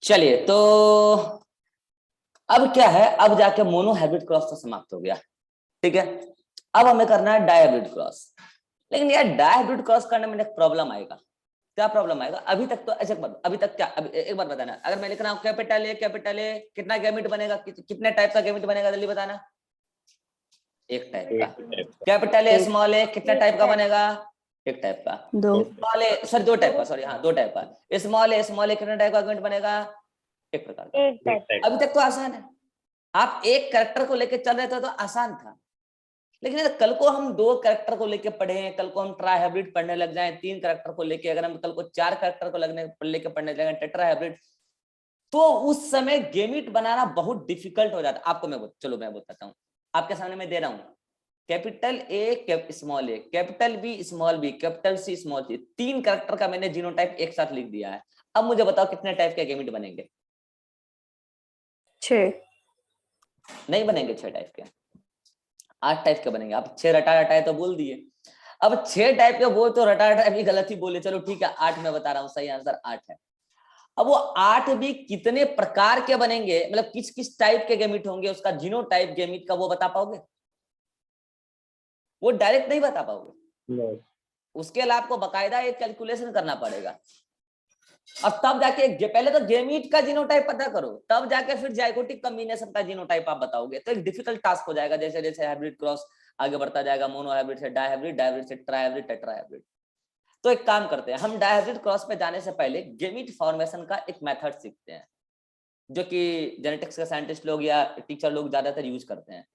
चलिए, तो अब क्या है, अब जाके मोनो हाइब्रिड क्रॉस तो समाप्त हो गया, ठीक है। अब हमें करना है डायहाइब्रिड क्रॉस। लेकिन यार डायहाइब्रिड क्रॉस करने में एक प्रॉब्लम आएगा। क्या प्रॉब्लम आएगा? अभी तक तो ऐसे अभी तक क्या, अभी एक बार बताना, अगर मैं लिख रहा हूँ कैपिटल ए कितना गैमेट बनेगा, कितने टाइप का गैमेट बनेगा, जल्दी बताना। एक टाइप का। कैपिटल ए स्मॉल ए कितना टाइप का बनेगा? एक टाइप का। स्मॉल ए सॉरी दो टाइप का, सॉरी हाँ दो टाइप का। स्मॉल ए कितना टाइप का गैमेट बनेगा? एक प्रकार का। अभी तक तो आसान है, आप एक कैरेक्टर को लेकर चल रहे थे तो आसान था। लेकिन कल को हम दो कैरेक्टर को लेके पढ़े, कल को हम ट्राई हाइब्रिड पढ़ने लग जाए, तीन कैरेक्टर को लेके, अगर हम कल को चार कैरेक्टर को लेके पढ़ने लगे टेट्रा हाइब्रिड, तो उस समय गेमिट बनाना बहुत डिफिकल्ट हो जाता। आपको चलो मैं बताता हूँ, आपके सामने मैं दे रहा हूँ capital A small A, capital B small B, capital C small C, तीन कैरेक्टर का मैंने जीनोटाइप एक साथ लिख दिया है। अब मुझे बताओ कितने टाइप के गेमिट बनेंगे? 6 नहीं बनेंगे 6 टाइप के, 8 टाइप के बनेंगे। आप 6 रटा रटाए तो बोल दिए, अब 6 टाइप के बोल तो रटा रटाए भी गलत ही बोले, चलो ठीक है 8 में बता रहा हूँ, सही आंसर 8 है। अब वो 8 भी कितने प्रकार के बनेंगे, मतलब किस किस टाइप के गेमिट होंगे, उसका जीनोटाइप गेमिट का वो बता पाओगे? वो डायरेक्ट नहीं बता पाओगे, उसके लिए आपको बकायदा एक कैलकुलेशन करना पड़ेगा। अब तब जाके पहले तो गेमीट का जीनोटाइप पता करो, तब जाके फिर जाइगोटिक कॉम्बिनेशन का जीनोटाइप आप बताओगे, तो एक डिफिकल्ट टास्क हो जाएगा। जैसे जैसे हाइब्रिड क्रॉस आगे बढ़ता जाएगा, मोनो हाइब्रिड से डायहाइब्रिड, डायहाइब्रिड से ट्राइहाइब्रिड, टेट्राहाइब्रिड। तो एक काम करते हैं, हम डायहाइब्रिड क्रॉस पे जाने से पहले गेमीट फॉर्मेशन का एक मेथड सीखते हैं, जो कि जेनेटिक्स के साइंटिस्ट लोग या टीचर लोग ज्यादातर यूज करते हैं।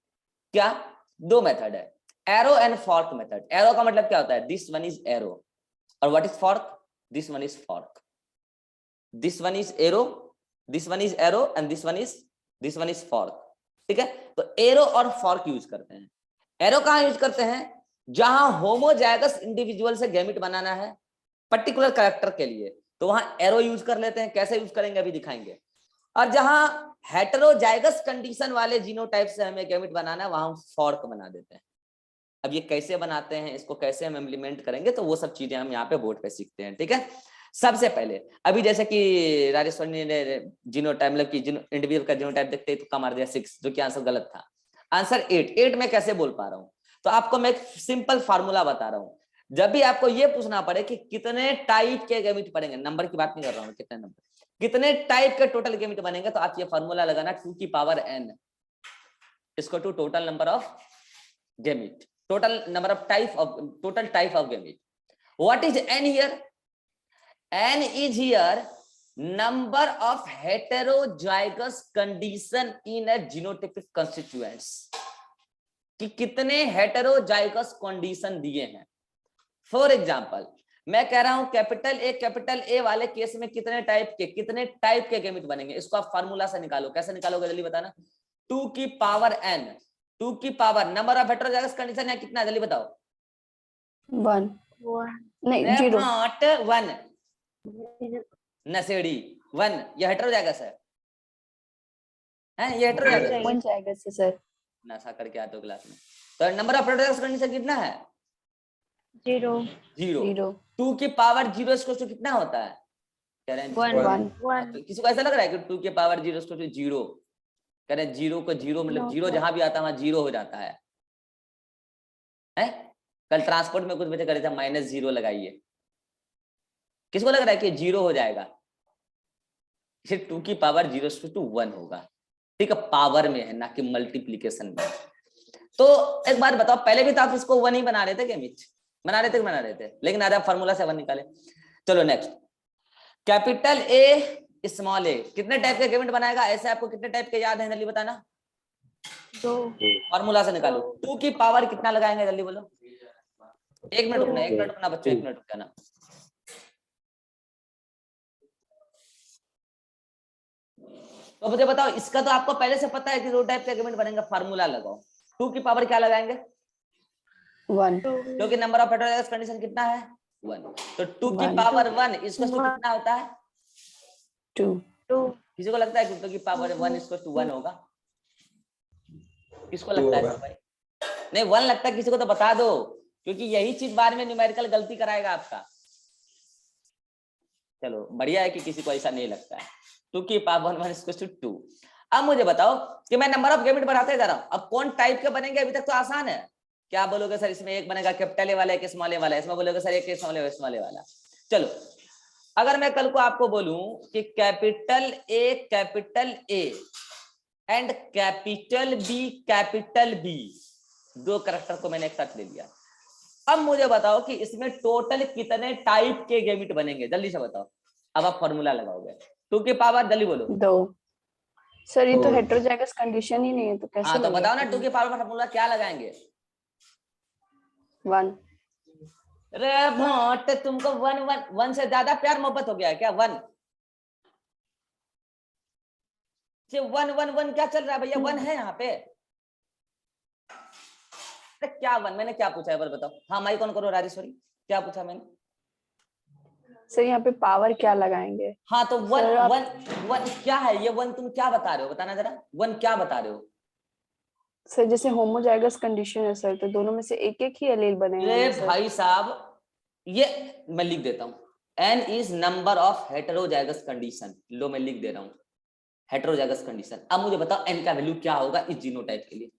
क्या? दो मेथड है, arrow and fork method. Arrow का मतलब क्या होता है? दिस वन इज एरो, और what is fork? This one is fork. This one is arrow, this one is arrow and this one is fork, ठीक है। तो एरो और फॉर्क यूज करते हैं। एरो कहां यूज करते हैं? जहां होमोजाइगस इंडिविजुअल से गैमेट बनाना है पर्टिकुलर कैरेक्टर के लिए, तो वहां एरो यूज कर लेते हैं। कैसे यूज करेंगे अभी दिखाएंगे। और जहां हेटेरोजाइगस कंडीशन वाले जीनोटाइप से हमें गैमेट बनाना है, वहां हम फॉर्क बना देते हैं। अब ये कैसे बनाते हैं, इसको कैसे हम इम्प्लीमेंट करेंगे, तो वो सब चीजें हम यहाँ पे बोर्ड पे सीखते हैं, ठीक है। सबसे पहले अभी जैसे कि राजेश्वरी ने जीनोटाइप मतलब कि इंडिविजुअल का जीनोटाइप देखते ही तुक्का मार दिया 6, जो कि आंसर गलत था। आंसर 8 में कैसे बोल पा रहा हूँ? तो आपको मैं एक सिंपल फार्मूला बता रहा हूँ। जब भी आपको ये पूछना पड़े कि कितने टाइप के गैमेट पड़ेंगे, नंबर की बात नहीं कर रहा हूँ, कितने नंबर, कितने टाइप के टोटल गैमेट बनेंगे, तो आप ये फार्मूला लगाना 2 की पावर n इसको to total number of gamete, total number of total type of gamete. What is n here? N is here number of heterozygous condition in a genotypic constituents, कि कितने heterozygous condition दिए हैं। For example मैं कह रहा हूं capital ए वाले case में कितने टाइप के गैमेट बनेंगे, इसको आप फार्मूला से निकालो। कैसे निकालोगे जल्दी बताना। 2 की पावर n, 2 की power number of heterozygous condition है कितना, जल्दी बताओ। 1 नहीं 0 नॉट 1 नसेड़ी 1, ये हेटेरोजाइगस है, ये हेटेरोजाइगस है सर। नशा करके आते हो क्लास में। तो नंबर ऑफ हेटेरोजाइगस कंडीशन कितना है? 0। 2 की पावर 0 इसको कितना होता है? कह रहे हैं 1। तो किसी को ऐसा लग रहा है कि 2 की पावर 0 इसको 0, कह रहे हैं 0 को 0 मतलब 0 जहां भी आता है वहां 0 हो जाता है। कल ट्रांसपोर्ट में कुछ बच्चे कर रहे थे -0 लगाइए, किसको लग रहा है कि 0 हो जाएगा? इसे 2 की पावर 0 होगा, ठीक है, पावर में है ना कि मल्टीप्लीकेशन में। तो एक बात बताओ, पहले भी तो आप इसको 1 ही बना रहे थे गेमिट, बना रहे थे, लेकिन आज आप फार्मूला से 1 निकाले। चलो नेक्स्ट, कैपिटल ए स्मॉल ए कितने टाइप के गेमिट बनाएगा? ऐसे आपको कितने टाइप के याद है जल्दी बताना। 2 फार्मूला से निकालो। 2 की पावर कितना लगाएंगे जल्दी बोलो। 1 मिनट रुकना बच्चों, 1 मिनट रुक जाना। तो मुझे बताओ, इसका तो आपको पहले से पता है कि 2 टाइप के गेमिट बनेंगे, फार्मूला लगाओ। 2 की पावर क्या लगाएंगे? 1, क्योंकि नंबर ऑफ हेटेरोजाइगस कंडीशन कितना है? 1। तो 2 की पावर 1 इसको कितना होता है? 2। किसी को लगता है कि 2 की पावर 1 इसको 1 होगा? किसको लगता है भाई? नहीं 1 लगता है किसी को तो बता दो, क्योंकि यही चीज बाद में न्यूमेरिकल गलती कराएगा आपका। चलो बढ़िया है कि किसी को ऐसा नहीं लगता है। 2 की पावर 1 इक्वल्स टू 2। अब मुझे बताओ कि मैं नंबर ऑफ गैमेट बढ़ाते जा रहा हूं, अब कौन टाइप के बनेंगे, अभी तक तो आसान है। क्या बोलोगे सर, इसमें एक बनेगा कैपिटल ए वाला, एक स्मॉल ए वाला, इसमें बोलोगे सर एक स्मॉल ए वाला। चलो अगर मैं कल को आपको बोलूं कि capital A and capital B, दो कैरेक्टर को मैंने एक साथ ले लिया। अब मुझे बताओ कि इसमें टोटल कितने टाइप के गैमेट बनेंगे, जल्दी से बताओ। अब आप फॉर्मूला लगाओगे, 2 की पावर, जल्दी बोलो। 2 सर, ये तो हेटेरोजाइगस कंडीशन ही नहीं है, तो कैसे हाँ तो बताओ ना, लगेगा? 2 की पावर फॉर्मूला क्या लगाएंगे? 1। रे भोट, तुमको 1 से ज्यादा प्यार मोहब्बत हो गया है क्या? 1 क्या चल रहा है भैया? 1 है यहाँ पे। क्या 1? मैंने क्या पूछा है, बताओ। हाँ माइक ऑन करो राजेश्वरी, क्या पूछा मैंने? सर यहाँ पे पावर क्या लगाएंगे? हाँ तो 1 सर, आप- 1 क्या है ये? 1 तुम क्या बता रहे हो, बताना जरा। 1 क्या बता रहे हो? सर जैसे होमोजाइगस कंडीशन है सर, तो दोनों में से एक एक ही एलील बनेगा रे ना सर? भाई साहब, ये मैं लिख देता हूँ, n is number of heterozygous condition. लो मैं लिख दे रहा हूँ हेटेरोजाइगस कंडीशन। अब मुझे बताओ n का वैल्यू क्या होगा इस जीनोटाइप के लिए?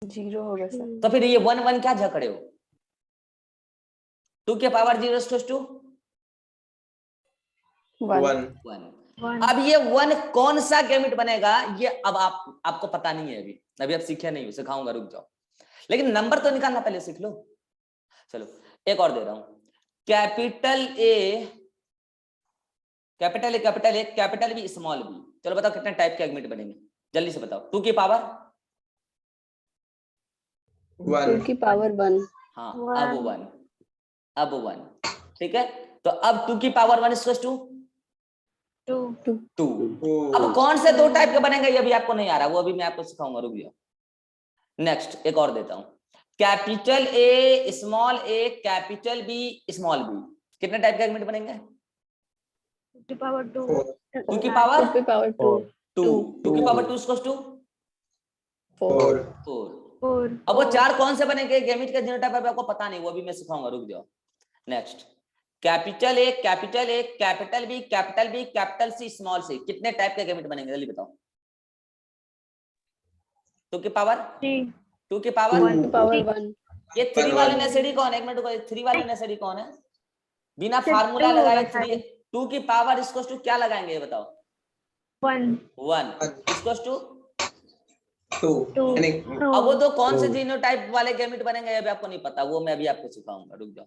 0 होगा सर। तो फिर ये 1 क्या झगड़े हो? 2 के पावर 0 इक्वल्स टू 1। अब ये 1 कौन सा गैमेट बनेगा, ये अब आपको पता नहीं है, अभी आप सीखे नहीं हो, सिखाऊंगा, रुक जाओ। लेकिन नंबर तो निकालना पहले सीख लो। चलो एक और दे रहा हूं, कैपिटल बी स्मॉल बी। चलो बताओ कितने टाइप के गैमेट बनेंगे, जल्दी से बताओ। 2 की पावर 2 की पावर 1। हाँ अब 1 ठीक है। तो अब 2 की पावर 1 इक्वल्स टू 2। अब कौन से दो टाइप के बनेंगे ये भी आपको नहीं आ रहा, वो अभी मैं आपको सिखाऊंगा, रुक जाओ। नेक्स्ट एक और देता हूं, capital A capital B small B. कितने टाइप के गैमेट बनेंगे? 2 की पावर 2। 2 की पावर 2 की पावर 2। 2 की पावर 2 इक्वल्स टू 4। 4। अब वो 4 कौन से बनेंगे गैमेट का जीनोटाइप है आपको पता नहीं, वो भी मैं सिखाऊंगा, रुक जाओ। Next capital A capital B capital C small C. कितने टाइप के गैमेट बनेंगे जल्दी बताओ? 2 की पावर 2 की पावर 1। ये 3 वाले नेसेडी कौन है? एक मिनट को, 3 वाले नेसेडी कौन है? बिना फार्मूला लगाए 3 2 की पावर इसको टू क्या लगाएंगे ये बताओ? 1 इसको टू 2। अब वो तो कौन से जीनोटाइप वाले गैमेट बनेंगे ये भी आपको नहीं पता, वो मैं अभी आपको सिखाऊंगा, रुक जाओ।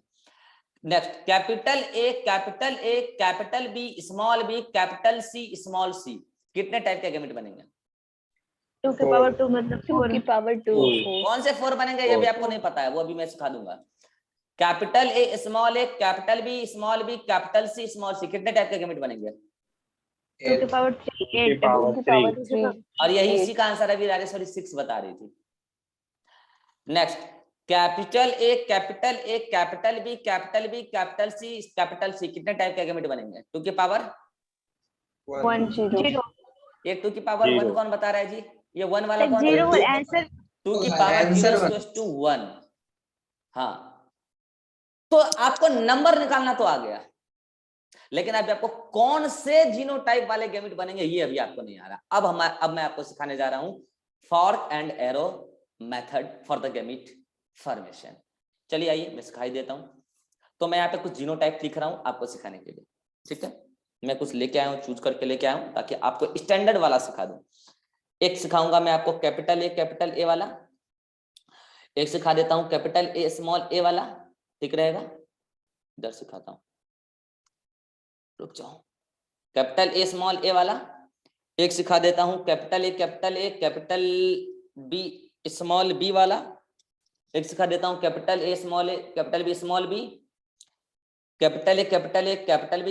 Next capital A capital B capital C small C. कितने टाइप के गैमेट बनेंगे? 2 की पावर 2 मतलब 2 की पावर 2। कौन से 4 बनेंगे ये भी आपको नहीं पता है, वो अभी मैं सिखा दूंगा। Capital A capital B capital C small C. कितने टाइप के गैमेट बनेंगे? 2 की पावर 3 8 2 की पावर 3। और यही इसी का आंसर अभी राजेश्वरी 6 बता रही थी। Next capital A capital B capital C. कितने टाइप के गैमेट बनेंगे? 2 की पावर 1 0। ये 2 की पावर 1 कौन बता रहा है जी? ये 1 वाला कौन है? आंसर 2 की पावर 0 इक्वल्स टू 1। हाँ तो आपको नंबर निकालना तो आ गया, लेकिन अभी आपको कौन से जीनोटाइप वाले गैमेट बनेंगे ये अभी आपको नहीं आ रहा। अब मैं आपको सिखाने जा रहा हूं fork and arrow method for the gamete formation. चलिए आइए मैं सिखाई देता हूं। तो मैं यहाँ पे कुछ जीनोटाइप लिख रहा हूं आपको सिखाने के लिए, ठीक है। मैं कुछ लेके आया हूं, चूज करके लेके आया हूं ताकि आपको स्टैंडर्ड वाला सिखा दूं। एक सिखाऊंगा मैं आपको कैपिटल ए वाला, एक सिखा देता हूं कैपिटल ए स्मॉल ए वाला, ठीक रहेगा। इधर सिखाता हूं, रुक जाओ। कैपिटल ए स्मॉल ए वाला एक सिखा देता हूं, capital capital B small B वाला एक सिखा देता हूं, capital A capital B small B, capital capital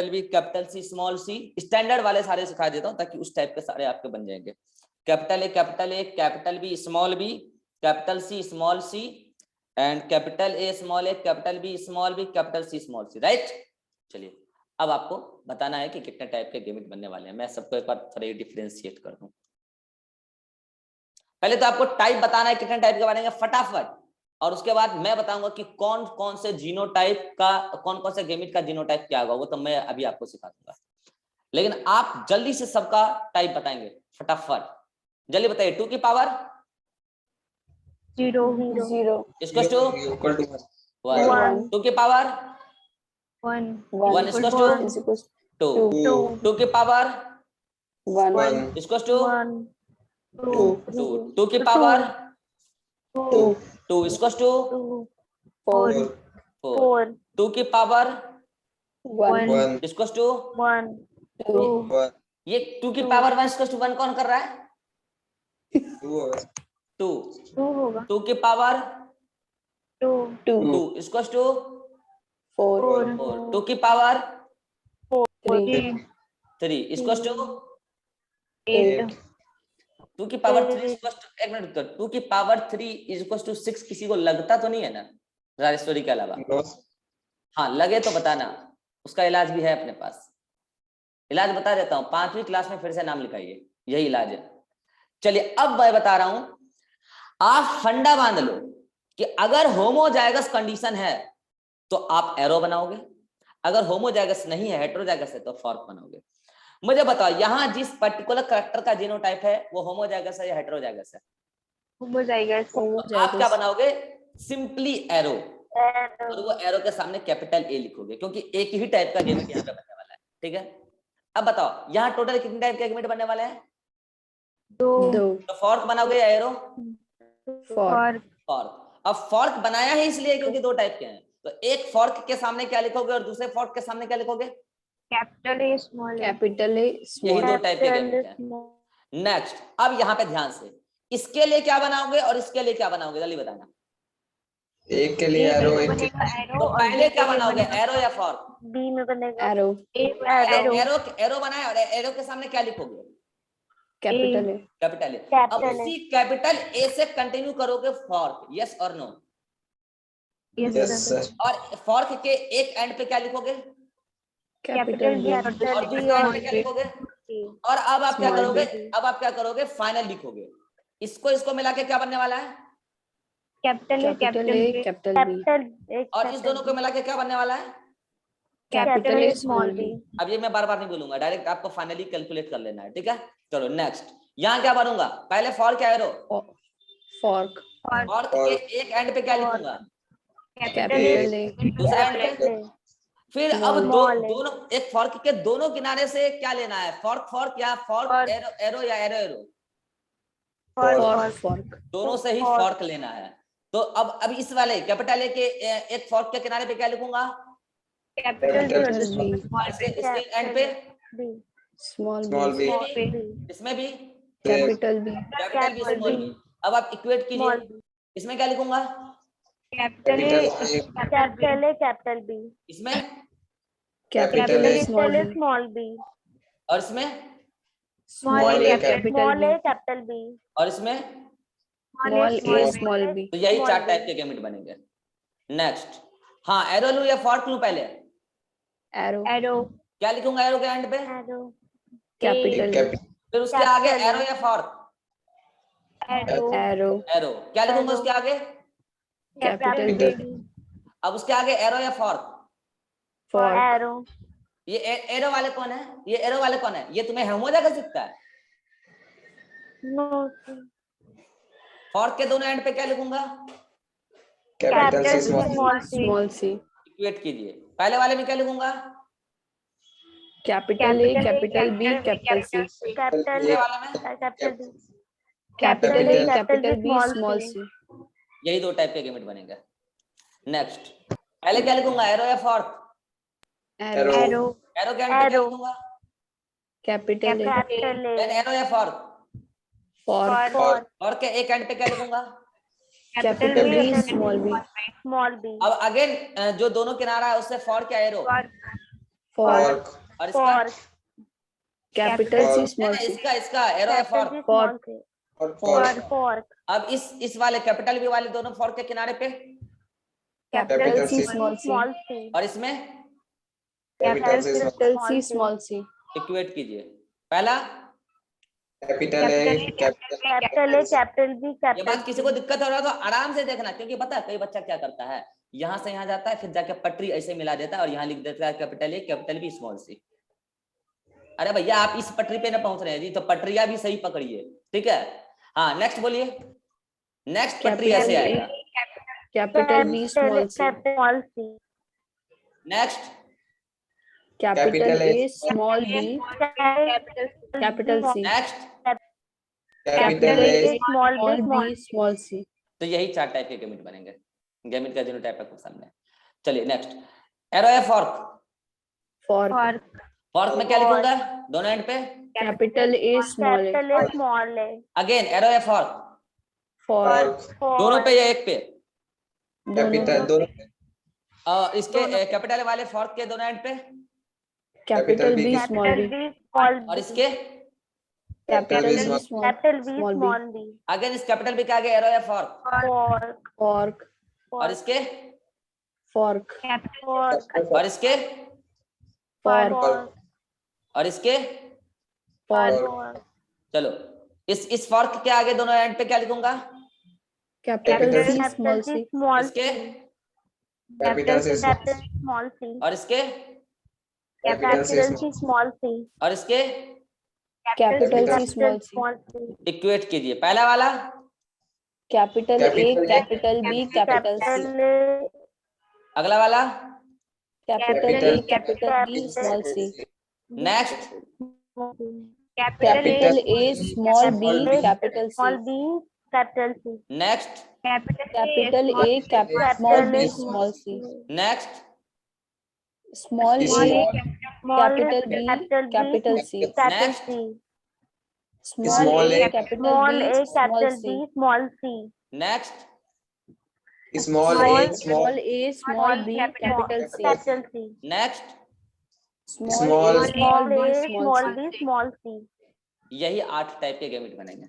B capital C small C. Standard वाले सारे सिखा देता हूं ताकि उस टाइप के सारे आपके बन जाएंगे। Capital capital B small B capital C small C and capital A capital B capital C small C, right. चलिए अब आपको बताना है कि कितने टाइप के गैमेट बनने वाले हैं। मैं सबको एक बार थोड़ा डिफरेंशिएट कर दूं। पहले तो आपको टाइप बताना है कितने टाइप के बनेंगे फटाफट, और उसके बाद मैं बताऊंगा कि कौन कौन से जीनोटाइप का कौन कौन से गैमेट का जीनोटाइप क्या होगा, वो तो मैं अभी आपको सिखा दूंगा। लेकिन आप जल्दी से सबका टाइप बताएंगे फटाफट, जल्दी बताइए। 2 की पावर 0 इसको टू equal to 1, 2 की पावर 1 इसको टू 2, 2 की पावर 1 इसको टू 2, 2 की पावर 2 इसको टू 4 4, 2 की पावर 1 इसको टू 1 ये 2 की पावर 1 इसको टू 1 कौन कर रहा है? 2 2, 2 की पावर 2 इसको टू 4, 2 की पावर 3 इसको टू 8 2 की पावर 3 इसको टू, एक मिनट रुको, 2 की पावर 3 इक्वल टू 6 किसी को लगता तो नहीं है ना राजेश्वरी के अलावा? हाँ लगे तो बताना, उसका इलाज भी है अपने पास। इलाज बता देता हूँ, 5वीं क्लास में फिर से नाम लिखाइए, यही इलाज है। चलिए अब मैं बता रहा हूं, आप फंडा बांध लो कि अगर होमोजाइगस कंडीशन है तो आप एरो बनाओगे, अगर होमोजाइगस नहीं है हेटेरोजाइगस है तो फॉर्क बनाओगे। मुझे बताओ यहां जिस पर्टिकुलर कैरेक्टर का जीनोटाइप है वो होमोजाइगस है या हेटेरोजाइगस है? आप क्या बनाओगे? सिंपली एरो, और वो एरो के सामने कैपिटल ए लिखोगे क्योंकि एक ही टाइप का गेमेट यहाँ पे बनने वाला है। ठीक है, अब बताओ यहाँ टोटल कितने टाइप के गेमेट बनने वाले हैं? 2 तो फॉर्क बनाओगे या एरो? Fork fork. अब फॉर्क बनाया है इसलिए क्योंकि 2 टाइप के हैं, तो एक फॉर्क के सामने क्या लिखोगे और दूसरे फॉर्क के सामने क्या लिखोगे? कैपिटल ए यही स्मॉल 2 टाइप के गेमेट हैं। नेक्स्ट, अब यहाँ पे ध्यान से, इसके लिए क्या बनाओगे और इसके लिए क्या बनाओगे जल्दी बताना। एक के लिए एरो, एक के तो पहले क्या बनाओगे, एरो या फॉर्क? बी में बनेगा एरो एरो बनाया और एरो के सामने क्या लिखोगे? Capital A. अब उसी कैपिटल ए से कंटिन्यू करोगे फॉर्क, यस और नो? Yes sir. और फॉर्क के एक एंड पे क्या लिखोगे? कैपिटल बी और दूसरे एंड पे क्या लिखोगे? और अब आप क्या करोगे? अब आप क्या करोगे? फाइनल लिखोगे। इसको मिला के क्या बनने वाला है? कैपिटल ए और इस दोनों को मिला के क्या बनने वाला है? Capital A small B. अब ये मैं बार बार नहीं बोलूंगा, डायरेक्ट आपको फाइनली कैलकुलेट कर लेना है। ठीक है, चलो नेक्स्ट। यहाँ क्या बनूंगा? पहले फॉर्क या एरो? फॉर्क फॉर्क के एक एंड पे क्या लिखूंगा? कैपिटल ए दूसरे एंड पे फिर अब दोनों एक फॉर्क के दोनों किनारे से क्या लेना है? फॉर्क या फॉर्क एरो या एरो एरो? फॉर्क दोनों से ही फॉर्क लेना है। तो अब इस वाले कैपिटल ए के एक फॉर्क के किनारे पे क्या लिखूंगा? कैपिटल बी इसके एंड पे स्मॉल बी। इसमें भी कैपिटल बी स्मॉल बी। अब आप इक्वेट कीजिए, इसमें क्या लिखूंगा? कैपिटल बी इसमें कैपिटल ए स्मॉल बी और इसमें स्मॉल ए कैपिटल बी और इसमें स्मॉल ए स्मॉल बी। तो यही 4 टाइप के गेमेट बनेंगे। नेक्स्ट, हाँ एरो लूं या फॉर्क लूं? पहले एरो क्या लिखूंगा एरो के एंड पे? कैपिटल फिर उसके आगे एरो या फॉर्क? एरो क्या लिखूंगा उसके आगे? कैपिटल बी अब उसके आगे एरो या फॉर्क? फॉर्क ये एरो वाले कौन है? ये एरो वाले कौन है? ये तुम्हें होमोजाइगस दिखता है? फॉर्क के दोनों एंड पे क्या लिखूंगा? Capital C small C. Equate कीजिए, पहले वाले में क्या लिखूंगा? Capital A capital B capital C. दूसरे वाले में capital A capital B small C. यही 2 टाइप के गेमेट बनेंगे। नेक्स्ट, पहले क्या लिखूंगा? एरो या फॉर्क? एरो के एंड पे क्या लिखूंगा? कैपिटल ए देन एरो या फॉर्क? फॉर्क और के एक एंड पे क्या लिखूंगा? Capital B small B. अब अगेन जो दोनों किनारा है उससे फॉर्क या एरो? फॉर्क और इसका कैपिटल सी स्मॉल सी। इसका एरो या फॉर्क? फॉर्क अब इस वाले कैपिटल बी वाले दोनों फॉर्क के किनारे पे कैपिटल सी स्मॉल सी। और इसमें capital C small C. Equate कीजिए, पहला कैपिटल ए कैपिटल बी ये बात किसी को दिक्कत हो रहा है तो आराम से देखना, क्योंकि पता है कई बच्चा क्या करता है, यहाँ से यहाँ जाता है फिर जाके पटरी ऐसे मिला देता है और यहाँ लिख देता है capital A capital B small C. अरे भैया आप इस पटरी पे ना पहुंच रहे हैं जी, तो पटरिया भी सही पकड़िए, ठीक है। हाँ नेक्स्ट बोलिए, नेक्स्ट पटरी ऐसे आएगा, capital B small C, next capital A small B capital C, next, capital A small B small C. तो यही 4 टाइप के गैमेट बनेंगे, गैमेट का जीनोटाइप आपको सामने है। चलिए नेक्स्ट, एरो या फॉर्क, फॉर्क फॉर्क में क्या लिखूंगा दोनों एंड पे, capital A small A, again arrow या फॉर्क, फॉर्क दोनों पे या एक पे, कैपिटल दोनों इसके कैपिटल वाले फॉर्क के दोनों एंड पे, कैपिटल बी स्मॉल बी, और इसके capital B small B, again इस कैपिटल बी के आगे एरो या फॉर्क, फॉर्क और इसके फॉर्क और इसके फॉर्क और इसके, फॉर्क, चलो इस फॉर्क के आगे दोनों एंड पे क्या लिखूंगा, कैपिटल सी स्मॉल सी, इसके कैपिटल से और इसके कैपिटल से और इसके, capital C small C, equate कीजिए, पहला वाला capital A capital B capital C, अगला वाला, capital A capital B small C, next capital A small B capital C, next capital A small B small C, next small A capital B capital C, next small A capital B small C, next small A small B capital C, next, small B small C. यही 8 type के gamete बनेंगे।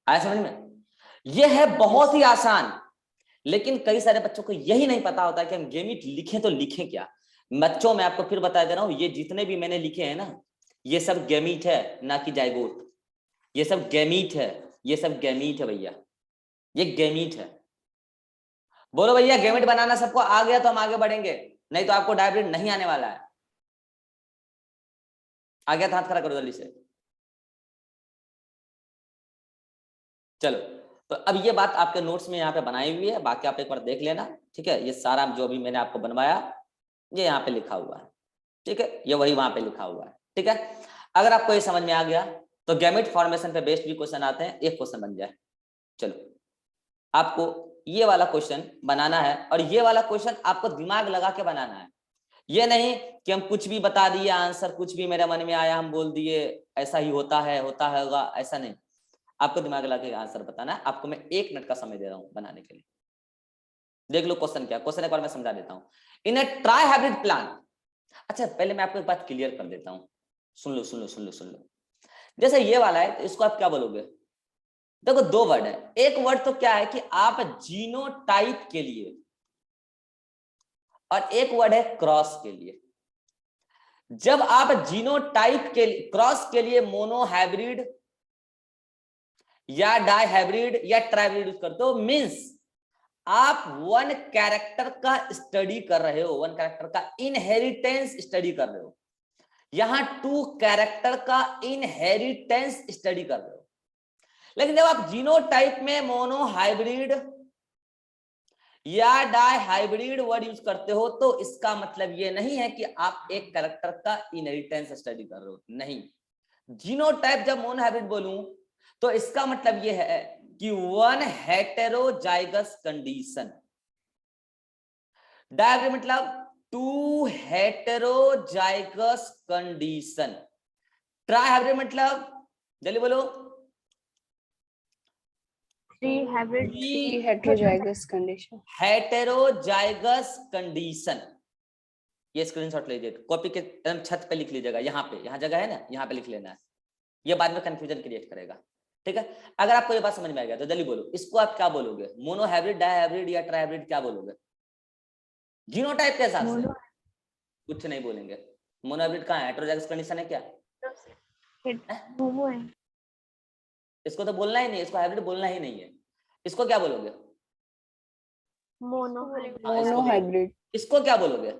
आया समझ में? ये है बहुत ही आसान, लेकिन कई सारे बच्चों को यही नहीं पता होता कि हम गैमेट लिखें तो लिखें क्या। बच्चों मैं आपको फिर बता दे रहा हूं, ये जितने भी मैंने लिखे हैं ना, ये सब गैमेट है, ना कि जाइगोट। ये सब गैमेट है, ये सब गैमेट है भैया, ये गैमेट है। बोलो भैया गैमेट बनाना सबको आ गया तो हम आगे बढ़ेंगे, नहीं तो आपको डायब्रिड नहीं आने वाला है। आ गया तो हाथ खड़ा करो जल्दी से। चलो तो अब ये बात आपके नोट्स में यहाँ पे बनाई हुई है, बाकी आप एक बार देख लेना, ठीक है। ये सारा जो भी मैंने आपको बनवाया ये यहाँ पे लिखा हुआ है, ठीक है, ये वही वहां पे लिखा हुआ है, ठीक है। अगर आपको ये समझ में आ गया तो गैमेट फॉर्मेशन पे बेस्ड भी क्वेश्चन आते हैं, एक क्वेश्चन बन जाए। चलो आपको ये वाला क्वेश्चन बनाना है, और ये वाला क्वेश्चन आपको दिमाग लगा के बनाना है। ये नहीं कि हम कुछ भी बता दिए आंसर, कुछ भी मेरे मन में आया हम बोल दिए ऐसा ही होता है, होता होगा, ऐसा नहीं। आपको दिमाग लगा के आंसर बताना है। आपको मैं 1 मिनट का समय दे रहा हूं बनाने के लिए। देख लो क्वेश्चन क्या, क्वेश्चन एक बार मैं समझा देता हूं। इन ए ट्राई हाइब्रिड प्लांट, अच्छा पहले मैं आपको एक बात क्लियर कर देता हूं, सुन लो सुन लो सुन लो सुन लो। जैसे ये वाला है तो इसको आप क्या बोलोगे? देखो 2 वर्ड है, एक वर्ड तो क्या है कि आप जीनोटाइप के लिए, और एक वर्ड है क्रॉस के लिए। जब आप जीनोटाइप के लिए, क्रॉस के लिए मोनो हाइब्रिड या डाई हाइब्रिड या ट्राइब्रिड यूज करते हो, मींस आप 1 कैरेक्टर का स्टडी कर रहे हो, 1 कैरेक्टर का इनहेरिटेंस स्टडी कर रहे हो। यहां 2 कैरेक्टर का इनहेरिटेंस स्टडी कर रहे हो। लेकिन जब आप जीनोटाइप में मोनो हाइब्रिड या डाई हाइब्रिड वर्ड यूज करते हो तो इसका मतलब ये नहीं है कि आप एक कैरेक्टर का इनहेरिटेंस स्टडी कर रहे हो, नहीं। जीनोटाइप जब मोनो हाइब्रिड बोलूं तो इसका मतलब ये है कि 1 हेटेरोजाइगस कंडीशन, डाई मतलब 2 हेटेरोजाइगस कंडीशन, ट्राई हाइब्रिड मतलब जल्दी बोलो 3 हेटेरोजाइगस कंडीशन, हेटेरोजाइगस कंडीशन। ये स्क्रीनशॉट लीजिए, कॉपी के एकदम छत पे लिख लीजिएगा, यहाँ पे, यहाँ जगह है ना, यहाँ पे लिख लेना है, ये बाद में कंफ्यूजन क्रिएट करेगा, ठीक है। अगर आपको ये बात समझ में आ गया तो जल्दी बोलो, इसको आप क्या बोलोगे? मोनो हाइब्रिड, डाई हाइब्रिड या ट्राई हाइब्रिड क्या बोलोगे? जीनोटाइप के हिसाब से कुछ नहीं बोलेंगे। मोनो हाइब्रिड कहाँ है? हेटेरोजाइगस कंडीशन है क्या? इसको तो बोलना ही नहीं, इसको हाइब्रिड बोलना ही नहीं है। इसको क्या बोलोगे? Mono hybrid. इसको क्या बोलोगे?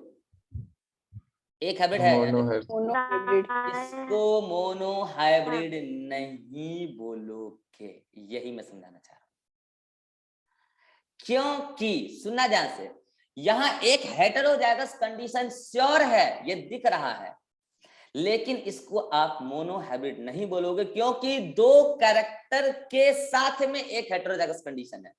एक हाइब्रिड है, Monohybrid. मोनोहाइब्रिड। इसको मोनोहाइब्रिड नहीं बोलोगे, यही मैं समझाना चाह रहा हूं। क्योंकि सुनना ध्यान से, यहां एक हेटेरोजाइगस कंडीशन श्योर है, ये दिख रहा है, लेकिन इसको आप मोनोहाइब्रिड नहीं बोलोगे क्योंकि दो कैरेक्टर के साथ में एक हेटेरोजाइगस कंडीशन है।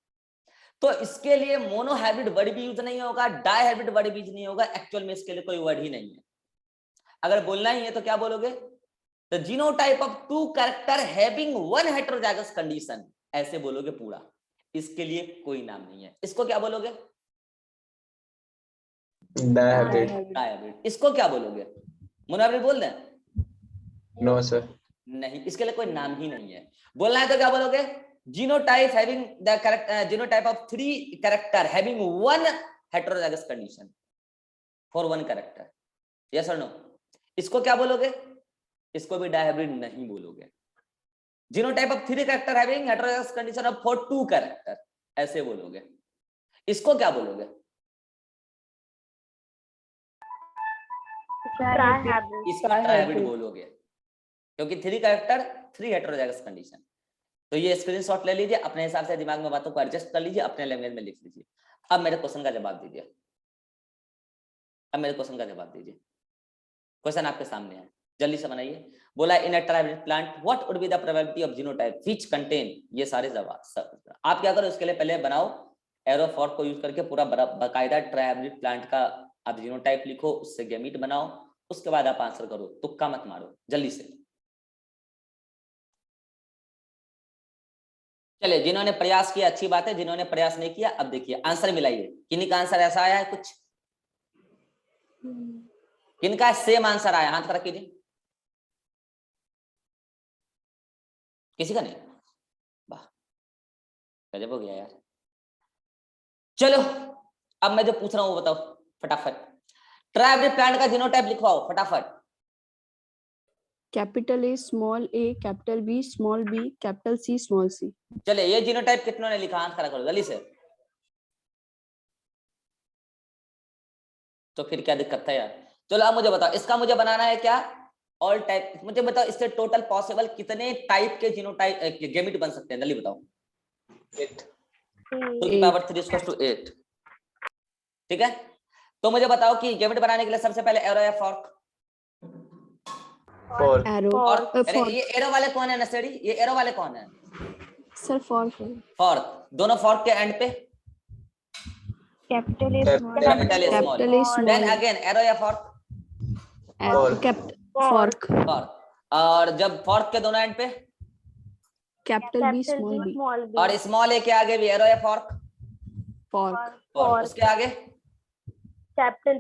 तो इसके लिए मोनोहाइब्रिड वर्ड भी यूज नहीं होगा, डाइहाइब्रिड वर्ड भी यूज नहीं होगा, एक्चुअल में इसके लिए कोई वर्ड ही नहीं है। अगर बोलना ही है तो क्या बोलोगे? The genotype of two character having one heterozygous condition, ऐसे बोलोगे पूरा। इसके लिए कोई नाम नहीं है। इसको क्या बोलोगे? Dihybrid. डाइहाइब्रिड। इसको क्या बोलोगे? मोनोहाइब्रिड बोल दें? No, sir. नहीं, इसके लिए कोई नाम ही नहीं है। बोलना है तो क्या बोलोगे? Genotype having the character, genotype of three character having one heterozygous condition for one character. Yes और नो? इसको क्या बोलोगे? इसको भी डाइहाइब्रिड नहीं बोलोगे। Genotype of three character having heterozygous condition of for two character, ऐसे बोलोगे। इसको क्या बोलोगे? इसको ट्राइहाइब्रिड बोलोगे क्योंकि three character three heterozygous condition. तो ये स्क्रीनशॉट ले लीजिए, अपने हिसाब से दिमाग में बातों को एडजस्ट कर लीजिए, अपने लैंग्वेज में लिख लीजिए। अब मेरे क्वेश्चन का जवाब दीजिए। अब मेरे क्वेश्चन का जवाब दीजिए। क्वेश्चन आपके सामने है, जल्दी से बनाइए। बोला in a trihybrid plant what would be the probability of genotype which contain, ये सारे जवाब आप क्या करो, इसके लिए पहले बनाओ एरो फॉर्क को यूज करके पूरा बाकायदा ट्राइहाइब्रिड प्लांट का आप जीनोटाइप लिखो, उससे गैमीट बनाओ, उसके बाद आप आंसर करो, तुक्का मत मारो, जल्दी से। चलिए, जिन्होंने प्रयास किया अच्छी बात है, जिन्होंने प्रयास नहीं किया अब देखिए आंसर मिलाइए। किन्हीं का आंसर ऐसा आया है कुछ? किनका सेम आंसर आया? हाथ खड़ा कीजिए। किसी का नहीं? वाह, गजब हो गया यार। चलो, अब मैं जो पूछ रहा हूं वो बताओ फटाफट। ट्राइहाइब्रिड प्लांट का जीनोटाइप लिखवाओ फटाफट। Capital A small A, capital B small B, capital C small C. चलिए, ये जीनोटाइप कितनों ने लिखा? हाथ खड़ा करो जल्दी से। तो फिर क्या दिक्कत था यार? चलो अब मुझे बताओ, इसका मुझे बनाना है क्या? All type. मुझे बताओ इससे टोटल पॉसिबल कितने टाइप के जीनोटाइप गैमीट बन सकते हैं, जल्दी बताओ। 8. 2 की पावर 3 इक्वल्स टू 8। ठीक है, तो मुझे बताओ कि गैमीट बनाने के लिए सबसे पहले एरो या फॉर्क? 4. एरो। और फॉर्क ये एरो वाले कौन है नसेड़ी? ये एरो वाले कौन है? Sir fork. फॉर्क। दोनों फॉर्क के एंड पे capital A small, capital A small. Capital A small, then again arrow या फॉर्क? फॉर्क। फॉर्क। और जब फॉर्क के दोनों एंड पे कैपिटल बी स्मॉल बी, और स्मॉल ए के आगे भी एरो या फॉर्क? फॉर्क। और उसके आगे capital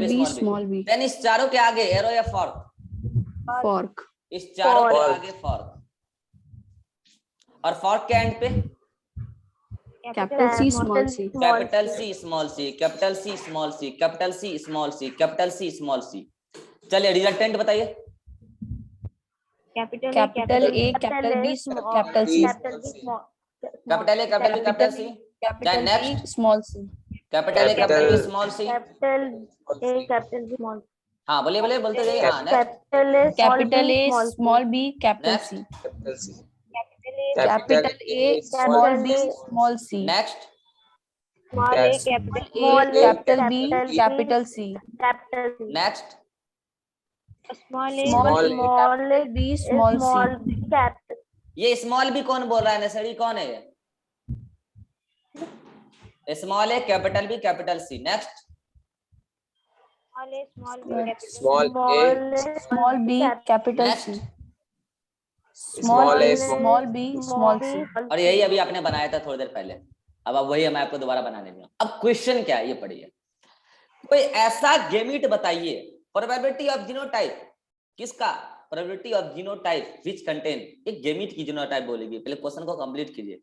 B small B, then इस चारों के आगे एरो या फॉर्क? फॉर्क। इस चारों के आगे फॉर्क। और फॉर्क के एंड पे capital C small C, capital C small C, capital C small C, capital C small C, capital C small C. चलिए रिजल्टेंट बताइए। Capital A, capital B, capital C, capital A, capital B, capital C. Capital next B small C, capital A, capital B, small C. Capital B small. हाँ बोलिए बोलिए, बोलते जाइए। हाँ next capital A small B, capital next C, Capital C. Capital A small B small C, next capital B capital C, next small Small A B small C. ये small भी कौन बोल रहा है नसड़ी? कौन है ये? Small A, capital B, capital C. Next small B capital C, Small a, small B small C. और यही अभी आपने बनाया था थोड़ी देर पहले। अब वही मैं आपको दोबारा बनाने दूंगा। अब क्वेश्चन क्या है ये पढ़िए। कोई ऐसा गैमीट बताइए, प्रोबेबिलिटी ऑफ जीनोटाइप किसका? Probability of genotype which contain, एक गैमीट की जीनोटाइप बोलेगी। पहले क्वेश्चन को कंप्लीट कीजिए।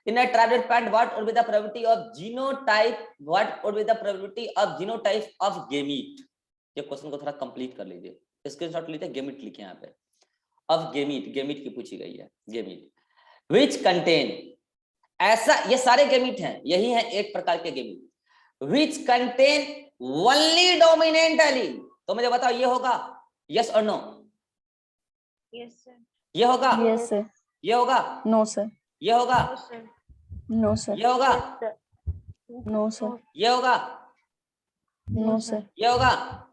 In a trihybrid plant what would be the probability of genotype, what would be the probability of genotype of gamete. ये question को थोड़ा कंप्लीट कर लीजिए, स्क्रीनशॉट लीजिए, गैमीट लिखे यहाँ पे। ऑफ गैमीट, गैमीट की पूछी गई है। गैमीट व्हिच कंटेन, ऐसा ये सारे गैमीट हैं, यही है एक प्रकार के gamete. Which contain only dominant allele, तो मुझे बताओ ये होगा यस और नो? Yes, sir. ये होगा, Yes, sir. ये होगा, No, sir. ये होगा, No, sir. No, sir. ये होगा, Yes, sir. No, sir. ये होगा, No, sir. ये होगा,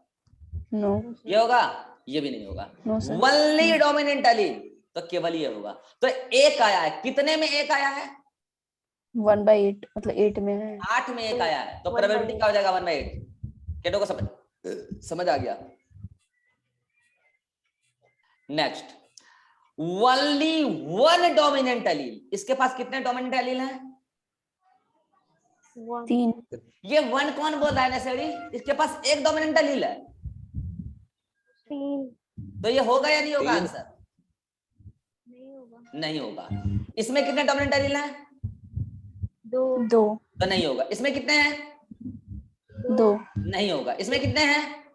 No. ये होगा, ये भी नहीं होगा। No, sir. Only dominant allele, तो केवल ये होगा। तो एक आया है, कितने में एक आया है? 1/8 मतलब 8 में है। 8 में एक आया है, तो 1/8 प्रोबेबिलिटी क्या हो जाएगा? 1/8। केटो को समझ आ गया? Next, only one dominant allele, इसके पास कितने डोमिनेंट एलील हैं? 1. 3। ये वन कौन बोल रहा है नेसेसरी? इसके पास एक डोमिनेंट एलील है, 3. तो ये होगा या नहीं होगा? तीन। आंसर नहीं होगा. नहीं होगा। इसमें कितने डोमिनेंट एलील हैं? 2. 2। तो नहीं होगा। इसमें कितने हैं? 2। नहीं होगा। इसमें कितने हैं?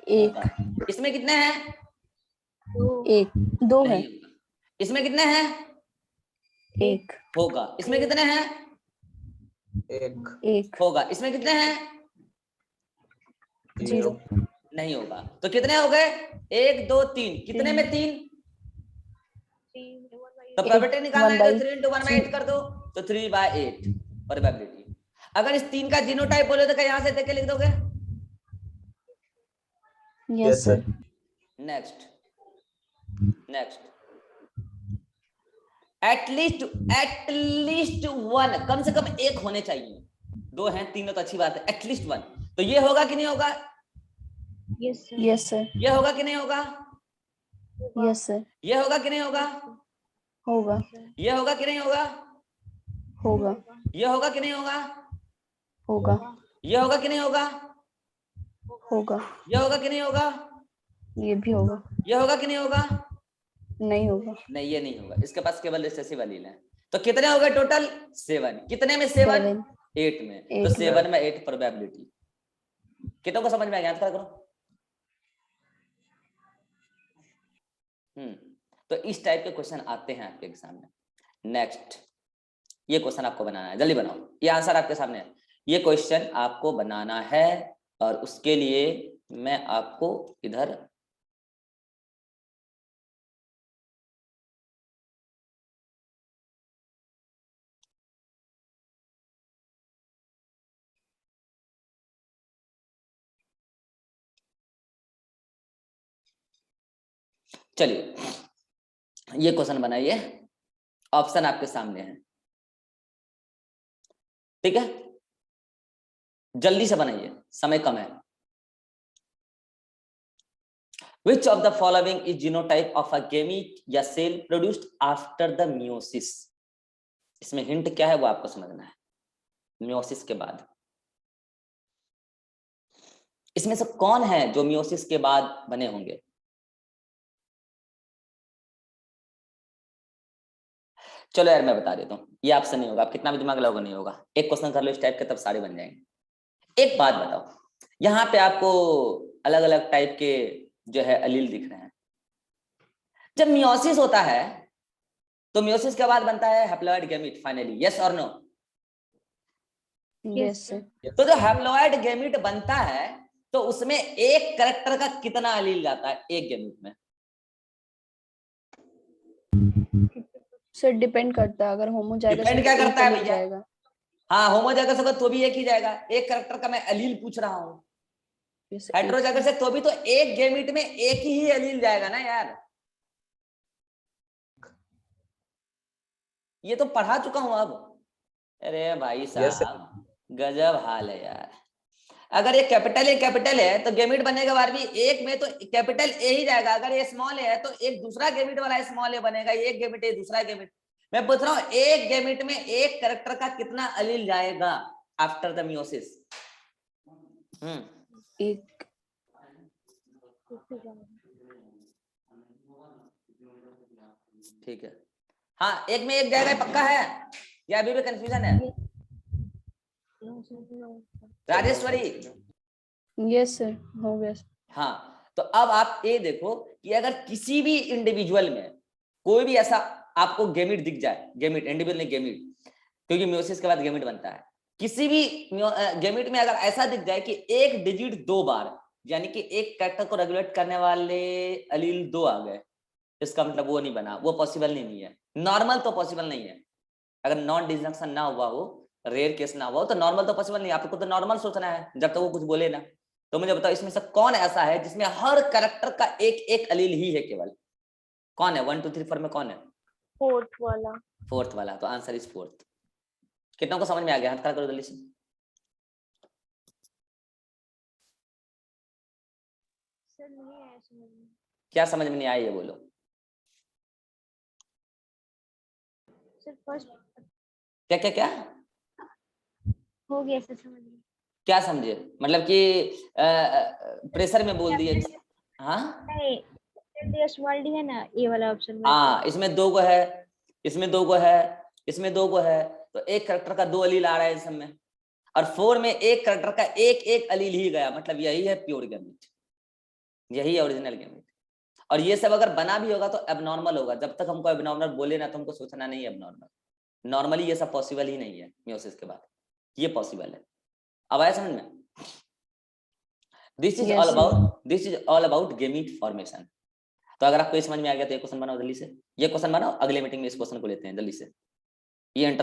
1। इसमें कितने हैं? 1। 2 है। नहीं होगा। इसमें कितने हैं? 1। होगा। इसमें कितने हैं? 1। होगा। इसमें कितने हैं? 0। नहीं होगा। तो कितने हो गए? 1 2 3। कितने में 3? 3. तो प्रोबेबिलिटी निकालना है, तो 3 into 1/8 कर दो, तो 3/8 प्रोबेबिलिटी। अगर इस 3 का जीनोटाइप बोले तो क्या यहां से देख के लिख दोगे? Yes, sir. Next, at least one, कम से कम एक होने चाहिए। 2 हैं, 3 तो अच्छी बात है, एटलीस्ट 1। तो ये होगा कि नहीं होगा? Yes, sir. Yes, sir. ये होगा कि नहीं होगा? Yes, sir. ये होगा कि नहीं होगा? होगा। ये होगा कि नहीं होगा? होगा। ये होगा कि नहीं होगा? होगा। ये होगा कि नहीं होगा? होगा। ये होगा कि नहीं होगा? ये भी होगा। ये होगा कि नहीं होगा? नहीं होगा। नहीं, ये नहीं होगा। इसके पास केवल रिसेसिव एलील है। तो कितने हो गए टोटल? 7। कितने में 7? 8 में। तो 7 में 8 प्रोबेबिलिटी। कितनों को समझ में आ गया? याद करो। तो इस टाइप के क्वेश्चन आते हैं आपके एग्जाम में। नेक्स्ट, ये क्वेश्चन आपको बनाना है, जल्दी बनाओ। ये आंसर आपके सामने है। ये क्वेश्चन आपको बनाना है और उसके लिए मैं आपको इधर चलिए ये क्वेश्चन बनाइए, ऑप्शन आपके सामने है, ठीक है? जल्दी से बनाइए, समय कम है। Which of the following is genotype of a gamete या cell produced after the meiosis? इसमें हिंट क्या है वो आपको समझना है। मियोसिस के बाद, इसमें से कौन है जो मियोसिस के बाद बने होंगे? चलो यार मैं बता देता हूँ, ये आपसे नहीं होगा, आप कितना भी दिमाग लगाओगे नहीं होगा। एक क्वेश्चन कर लो इस टाइप के, तब सारे बन जाएंगे। एक बात बताओ, यहाँ पे आपको अलग अलग टाइप के जो है एलील दिख रहे हैं। जब मियोसिस होता है तो मियोसिस के बाद बनता है हैप्लॉइड गैमीट फाइनली, यस और नो? Yes, sir. तो जो हैप्लॉइड गैमीट बनता है तो उसमें एक कैरेक्टर का कितना एलील जाता है एक गैमीट में? सर डिपेंड करता है, अगर होमोजाइगस डिपेंड क्या करता है भैया? जाएगा। हाँ, होमोजाइगस होगा तो भी एक ही जाएगा। एक कैरेक्टर का मैं एलील पूछ रहा हूँ। हेटेरोजाइगस है तो भी तो एक गैमीट में एक ही एलील जाएगा ना यार। ये तो पढ़ा चुका हूं अब। अरे भाई साहब गजब हाल है यार। अगर ये कैपिटल है तो गैमीट बनने के बाद भी एक में तो कैपिटल ए ही जाएगा। अगर ये स्मॉल है तो एक दूसरा गैमीट वाला स्मॉल ए बनेगा, एक गैमीट ए दूसरा गैमीट। मैं पूछ रहा हूँ एक गैमीट में एक कैरेक्टर का कितना एलील जाएगा आफ्टर द मियोसिस? एक। ठीक है, हाँ एक में एक जाएगा, पक्का है या अभी भी कंफ्यूजन है? राजेश्वरी? यस सर, हो गया। हाँ, तो अब आप ये देखो कि अगर किसी भी इंडिविजुअल में कोई भी ऐसा आपको गैमीट दिख जाए, गैमीट इंडिविजुअल नहीं गैमीट, क्योंकि मियोसिस के बाद गैमीट बनता है, किसी भी गैमीट में अगर ऐसा दिख जाए कि एक डिजिट 2 बार यानी कि एक कैरेक्टर को रेगुलेट करने वाले अलील 2 आ गए, इसका मतलब वो नहीं बना, वो पॉसिबल नहीं है। नॉर्मल तो पॉसिबल नहीं है, अगर नॉन डिसजंक्शन ना हुआ हो, रेयर केस ना हुआ हो, तो नॉर्मल तो पॉसिबल नहीं है। आपको तो नॉर्मल सोचना है जब तक वो कुछ बोले ना। तो मुझे बताओ इसमें से कौन ऐसा है जिसमें हर कैरेक्टर का एक एक अलील ही है केवल? कौन है? 1 2 3 4 में कौन है? फोर्थ वाला। फोर्थ वाला, तो आंसर इज फोर्थ। कितनों को समझ में आ गया? हाथ खड़ा करो जल्दी से। सर नहीं आया समझ में। क्या समझ में नहीं आया ये बोलो। सर फर्स्ट क्या क्या क्या हो गया सर समझ में। क्या समझे? मतलब कि प्रेशर में बोल दिए? हाँ नहीं स्मॉल डी है ना, ये वाला ऑप्शन में। हाँ, इसमें 2 गो है, इसमें 2 गो है, इसमें 2 गो है, तो एक कैरेक्टर का 2 अलील आ रहा है इस सब में। और 4 में एक कैरेक्टर का एक एक अलील ही गया, मतलब यही है प्योर गैमेट, यही है ओरिजिनल गैमेट। और ये सब अगर बना भी होगा तो एबनॉर्मल होगा। जब तक हमको एबनॉर्मल बोले ना तो हमको सोचना नहीं है एबनॉर्मल। नॉर्मली ये सब पॉसिबल ही नहीं है मियोसिस के बाद, ये पॉसिबल है। अब आया समझ में? This is all about gamete formation. तो अगर आपको ये समझ में आ गया तो ये क्वेश्चन बनाओ जल्दी से, ये क्वेश्चन बनाओ, अगले मीटिंग में इस क्वेश्चन को लेते हैं जल्दी से। ये